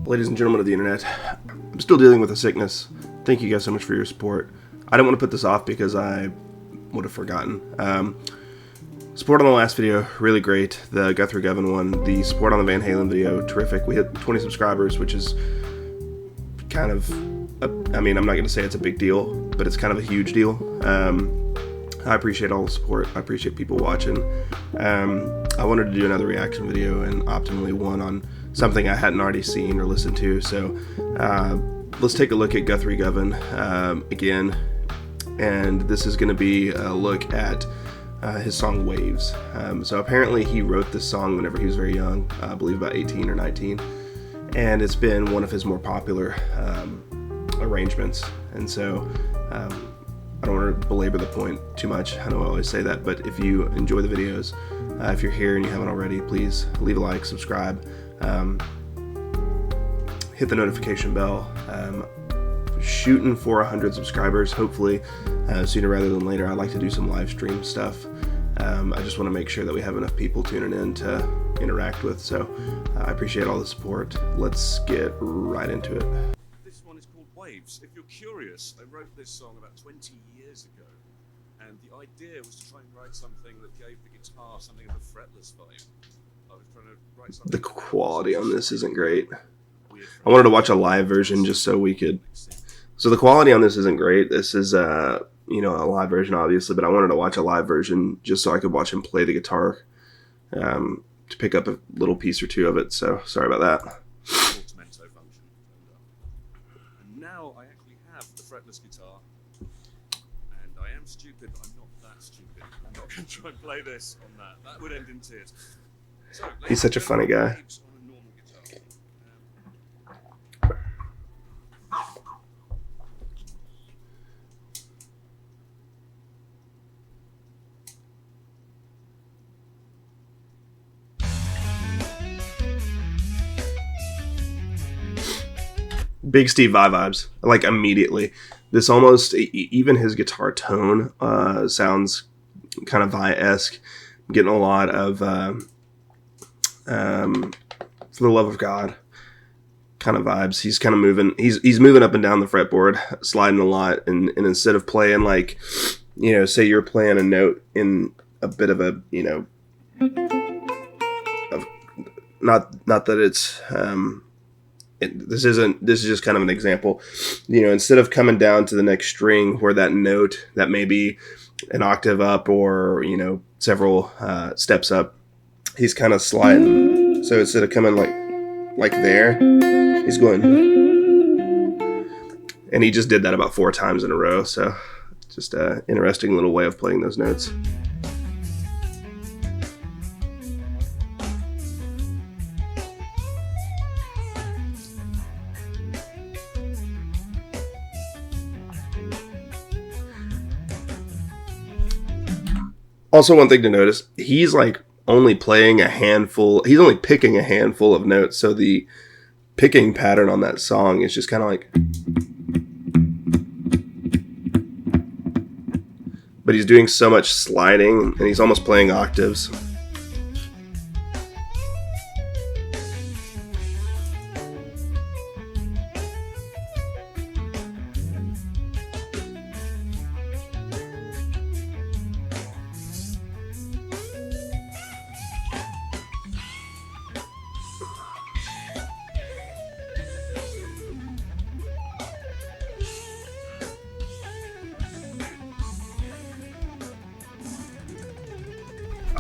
Ladies and gentlemen of the internet, I'm still dealing with a sickness. Thank you guys so much for your support. I don't want to put this off because I would have forgotten. Support on the last video, really great. The Guthrie Govan one. The support on the Van Halen video, terrific. We hit 20 subscribers, which is kind of, I mean, I'm not going to say it's a big deal, but it's kind of a huge deal. I appreciate all the support. I appreciate people watching. I wanted to do another reaction video, and optimally one on something I hadn't already seen or listened to. So let's take a look at Guthrie Govan again. And this is going to be a look at his song Waves. So apparently he wrote this song whenever he was very young, I believe about 18 or 19. And it's been one of his more popular arrangements. And so I don't want to belabor the point too much. I know I always say that, but if you enjoy the videos, if you're here and you haven't already, please leave a like, subscribe, hit the notification bell. Shooting for 100 subscribers, hopefully sooner rather than later. I'd like to do some live stream stuff. I just want to make sure that we have enough people tuning in to interact with, so I appreciate all the support. Let's get right into it. This one is called Waves. If you're curious, I wrote this song about 20 years ago, and the idea was to try and write something that gave the guitar something of a fretless vibe. I was trying to write something. The quality on this isn't great. I wanted to watch a live version just so we could. So the quality on this isn't great. This is you know, a live version obviously, but I wanted to watch a live version just so I could watch him play the guitar to pick up a little piece or two of it. So sorry about that. And now I actually have the fretless guitar, and I am stupid, but I'm not that stupid. I'm not going to try and play this on that. That would end in tears. So, he's such a funny guy. Big Steve Vai vibes, like immediately. This almost, even his guitar tone sounds kind of Vai-esque. I'm getting a lot of For the Love of God kind of vibes. He's kind of moving, he's moving up and down the fretboard, sliding a lot, and instead of playing like, you know, say you're playing a note in a bit of a, you know, not that it's this is just kind of an example, you know, instead of coming down to the next string where that note that may be an octave up or, you know, several steps up, he's kind of sliding. So instead of coming like there, he's going, and he just did that about 4 times in a row. So just an interesting little way of playing those notes. Also, one thing to notice, he's like only playing a handful, he's only picking a handful of notes, so the picking pattern on that song is just kind of like, but he's doing so much sliding, and he's almost playing octaves.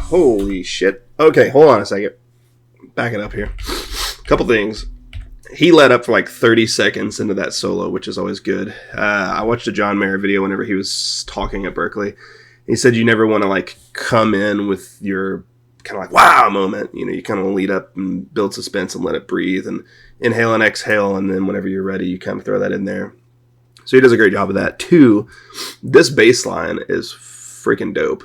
Holy shit. Okay, hold on a second. Back it up here. Couple things. He let up for like 30 seconds into that solo, which is always good. I watched a John Mayer video whenever he was talking at Berkeley. He said you never want to like come in with your kind of like wow moment. You know, you kind of lead up and build suspense and let it breathe and inhale and exhale, and then whenever you're ready, you kind of throw that in there. So he does a great job of that. 2, this bass line is freaking dope.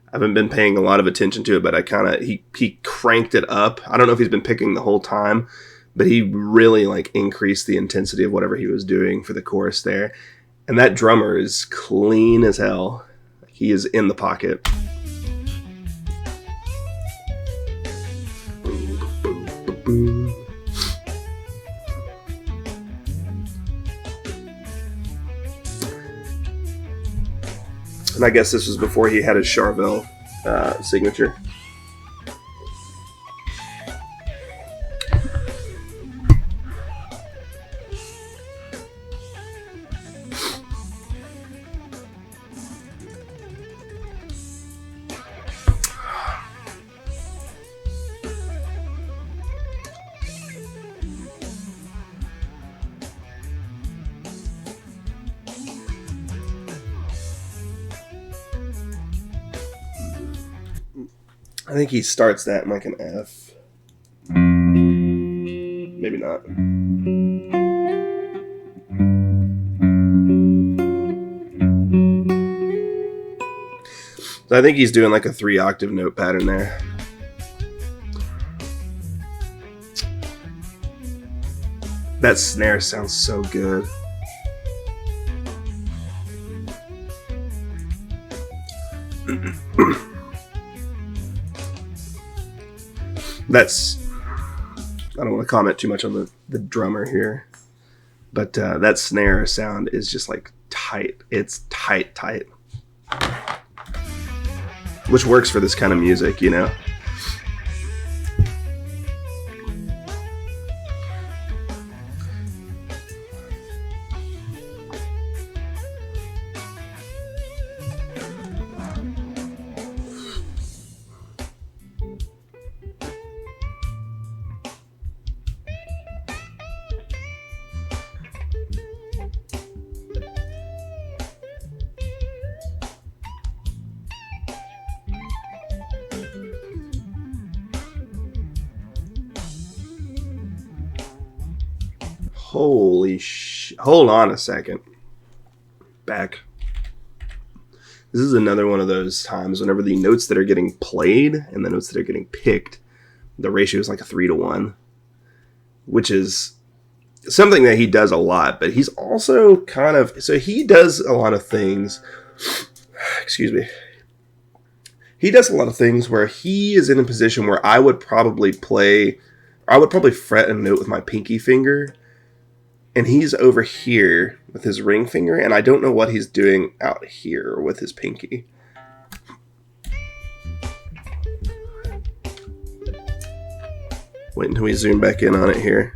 I haven't been paying a lot of attention to it, but I kind of, he cranked it up. I don't know if he's been picking the whole time, but he really like increased the intensity of whatever he was doing for the chorus there. And that drummer is clean as hell. He is in the pocket. And I guess this was before he had his Charvel signature. I think he starts that in like an F. Maybe not. So I think he's doing like a 3-octave note pattern there. That snare sounds so good. I don't want to comment too much on the drummer here, but that snare sound is just like tight. It's tight. Which works for this kind of music, you know? Hold on a second. Back. This is another one of those times whenever the notes that are getting played and the notes that are getting picked, the ratio is like a 3-to-1, which is something that he does a lot, but he's also so he does a lot of things. Excuse me. He does a lot of things where he is in a position where I would probably fret a note with my pinky finger. And he's over here with his ring finger, and I don't know what he's doing out here with his pinky. Wait until we zoom back in on it here.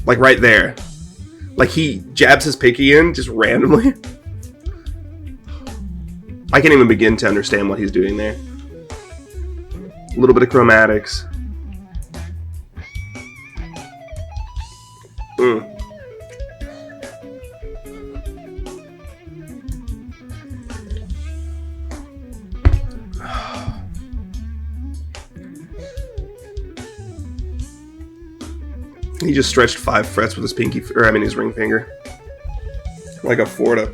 Like right there. Like he jabs his pinky in just randomly. I can't even begin to understand what he's doing there. A little bit of chromatics. He just stretched 5 frets with his his ring finger. Like a Forta.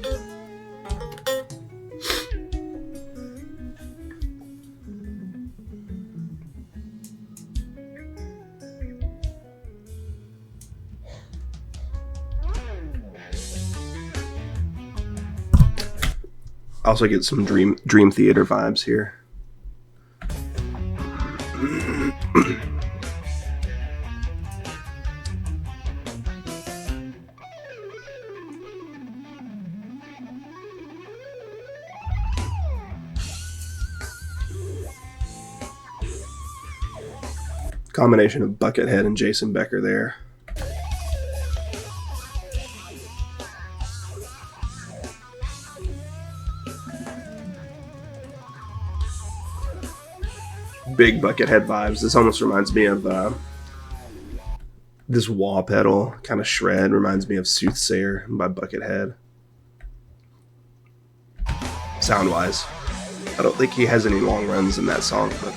I also get some Dream Theater vibes here. Combination of Buckethead and Jason Becker there. Big Buckethead vibes. This almost reminds me of this wah pedal kind of shred. Reminds me of Soothsayer by Buckethead. Sound wise, I don't think he has any long runs in that song, but.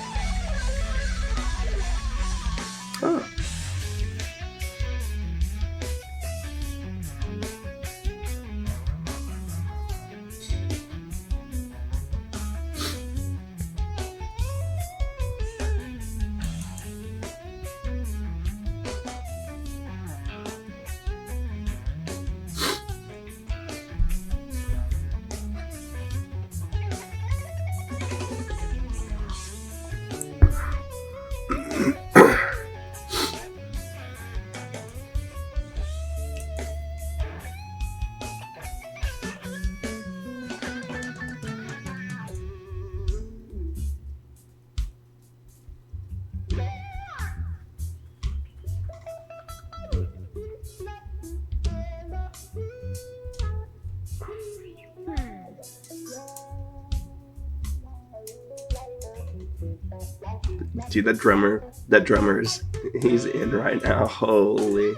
Dude, that drummer's, he's in right now. Holy.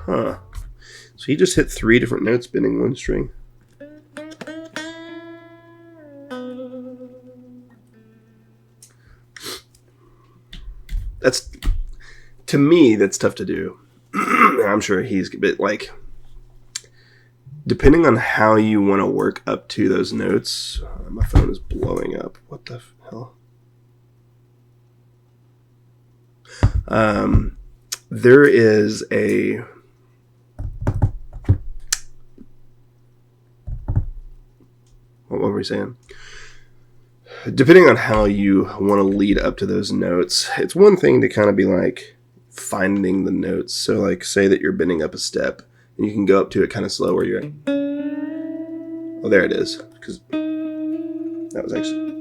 Huh. So he just hit 3 different notes bending one string. That's, to me, that's tough to do. I'm sure he's a bit like, depending on how you want to work up to those notes. My phone is blowing up. What the hell? There is a, what were we saying? Depending on how you want to lead up to those notes, it's one thing to kind of be like finding the notes. So like say that you're bending up a step and you can go up to it kind of slow where you're at. Oh, there it is. Because that was actually.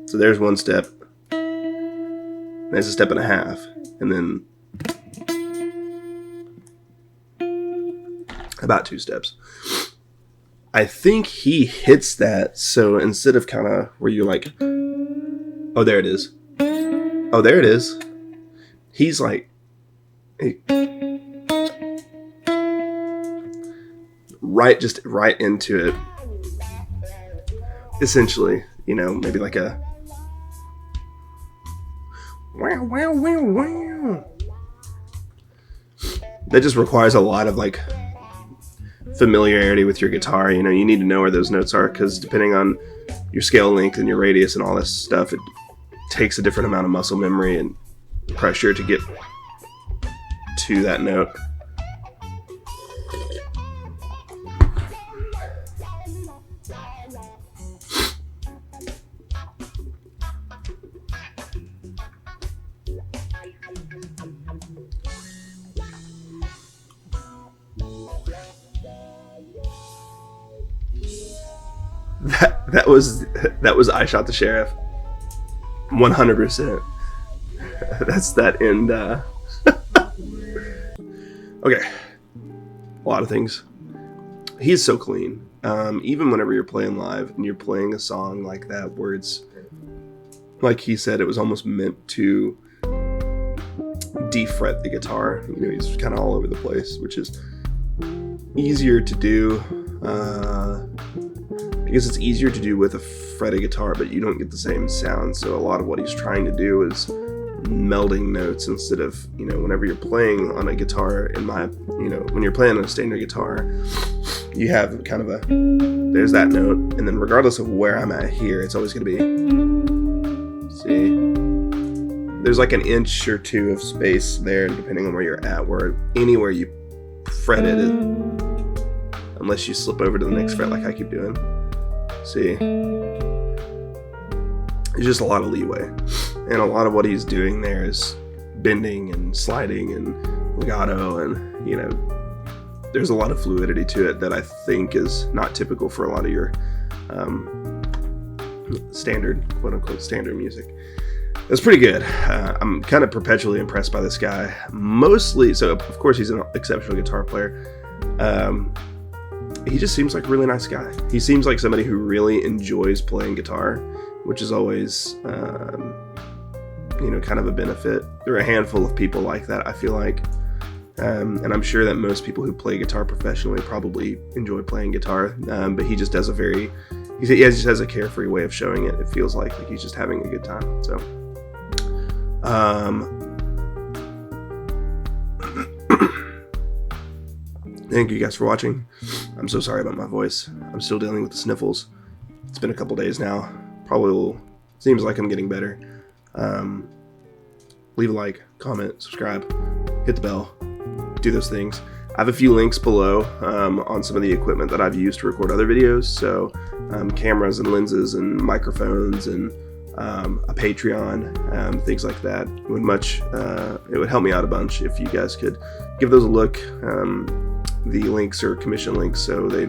So there's one step. There's a step and a half. And then about 2 steps. I think he hits that, so instead of kind of where you're like, oh, there it is. Oh, there it is. He's like, right into it. Essentially, you know, maybe like a wow, wow, wow, wow. That just requires a lot of like familiarity with your guitar. You know, you need to know where those notes are, because depending on your scale length and your radius and all this stuff, it takes a different amount of muscle memory and pressure to get to that note. That was I Shot the Sheriff. 100%. That's that end. Okay. A lot of things. He's so clean. Even whenever you're playing live and you're playing a song like that where it's, like he said, it was almost meant to de-fret the guitar. You know, he's kind of all over the place, which is easier to do. I guess it's easier to do with a fretted guitar, but you don't get the same sound. So a lot of what he's trying to do is melding notes instead of, you know, whenever you're playing on a guitar, when you're playing on a standard guitar, you have kind of there's that note, and then regardless of where I'm at here, it's always going to be, see, there's like an inch or 2 of space there, depending on where you're at, where anywhere you fret it, unless you slip over to the next fret like I keep doing. See, it's just a lot of leeway, and a lot of what he's doing there is bending and sliding and legato, and you know, there's a lot of fluidity to it that I think is not typical for a lot of your standard, quote unquote, standard music. It's pretty good. I'm kind of perpetually impressed by this guy. Mostly, so of course he's an exceptional guitar player. He just seems like a really nice guy. He seems like somebody who really enjoys playing guitar, which is always, kind of a benefit. There are a handful of people like that, I feel like. And I'm sure that most people who play guitar professionally probably enjoy playing guitar. But he just does he just has a carefree way of showing it. It feels like he's just having a good time. So, thank you guys for watching. I'm so sorry about my voice. I'm still dealing with the sniffles. It's been a couple days now. Seems like I'm getting better. Leave a like, comment, subscribe, hit the bell, do those things. I have a few links below on some of the equipment that I've used to record other videos. So cameras and lenses and microphones and a Patreon, things like that. It would help me out a bunch if you guys could give those a look. The links are commission links, so they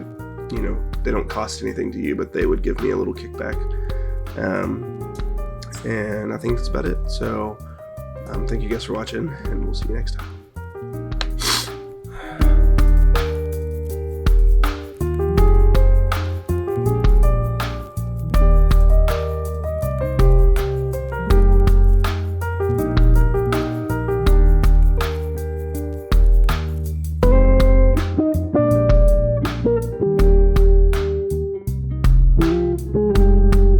don't cost anything to you, but they would give me a little kickback. And I think that's about it. So Thank you guys for watching, and we'll see you next time.